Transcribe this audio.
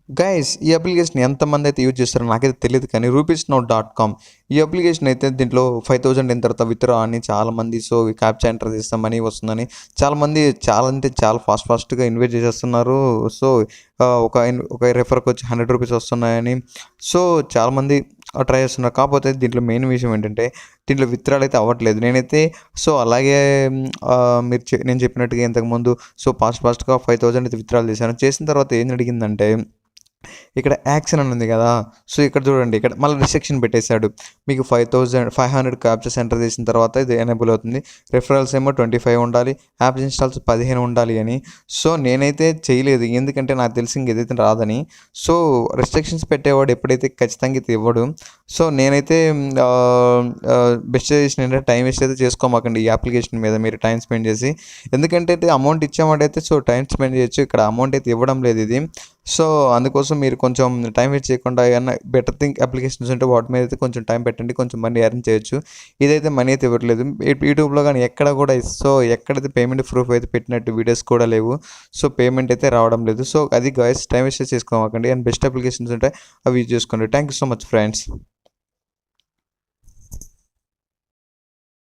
Guys ఈ application ఎంతమంది అయితే యూజ్ చేస్తారో నాకైతే తెలియదు కానీ rupeesnow.com ఈ అప్లికేషన్ అయితే దీంట్లో 5000 అయిన తర్వాత విత్డ్రా అని చాలామంది సో క్యాప్చా ఎంటర్ చేస్తే మనీ వస్తుందని చాలామంది చాలా అంటే చాలా ఫాస్ట్గా ఇన్వెస్ట్ చేసేస్తున్నారు. సో ఒక రెఫర్కి వచ్చి 100 రూపీస్ వస్తున్నాయని సో చాలామంది ట్రై చేస్తున్నారు. కాకపోతే దీంట్లో మెయిన్ విషయం ఏంటంటే దీంట్లో విత్డ్రాలు అయితే అవ్వట్లేదు. నేనైతే సో అలాగే నేను చెప్పినట్టుగా ఇంతకుముందు సో ఫాస్ట్గా 5000 అయితే విత్డ్రాలు చేశాను. చేసిన తర్వాత ఏం అడిగిందంటే ఇక్కడ యాక్షన్ అని ఉంది కదా, సో ఇక్కడ చూడండి ఇక్కడ మళ్ళీ రిస్ట్రిక్షన్ పెట్టేశాడు. మీకు 500 క్యాప్చర్స్ ఎంటర్ చేసిన తర్వాత ఇది ఎనేబుల్ అవుతుంది. రెఫరల్స్ ఏమో 25 ఉండాలి, యాప్ ఇన్స్టాల్స్ 15 ఉండాలి అని. సో నేనైతే చేయలేదు ఎందుకంటే నాకు తెలిసి ఇంకేదైతే రాదని. సో రెస్ట్రిక్షన్స్ పెట్టేవాడు ఎప్పుడైతే ఖచ్చితంగా అయితే ఇవ్వడు. సో నేనైతే బెస్ట్ సజెషన్ ఏంటంటే టైం వేస్ట్ అయితే చేసుకోమాకండి ఈ అప్లికేషన్ మీద మీరు టైం స్పెండ్ చేసి. ఎందుకంటే అమౌంట్ ఇచ్చామంటే సో టైం స్పెండ్ చేయొచ్చు, ఇక్కడ అమౌంట్ అయితే ఇవ్వడం లేదు ఇది. సో అందుకోసం మీరు కొంచెం టైం వేస్ట్ చేయకుండా ఏమన్నా బెటర్ థింగ్ అప్లికేషన్స్ ఉంటే వాటి మీద అయితే కొంచెం టైం పెట్టండి, కొంచెం మనీ ఎర్న్ చేయొచ్చు. ఇదైతే మనీ అయితే ఇవ్వట్లేదు యూట్యూబ్లో కానీ ఎక్కడ కూడా. సో ఎక్కడైతే పేమెంట్ ప్రూఫ్ అయితే పెట్టినట్టు వీడియోస్ కూడా లేవు. సో పేమెంట్ అయితే రావడం లేదు. సో అది గైస్ టైం వేస్ట్ చేసుకోమాకండి. అండ్ బెస్ట్ అప్లికేషన్స్ ఉంటాయి అవి యూజ్ చేసుకోండి. Thank you so much friends.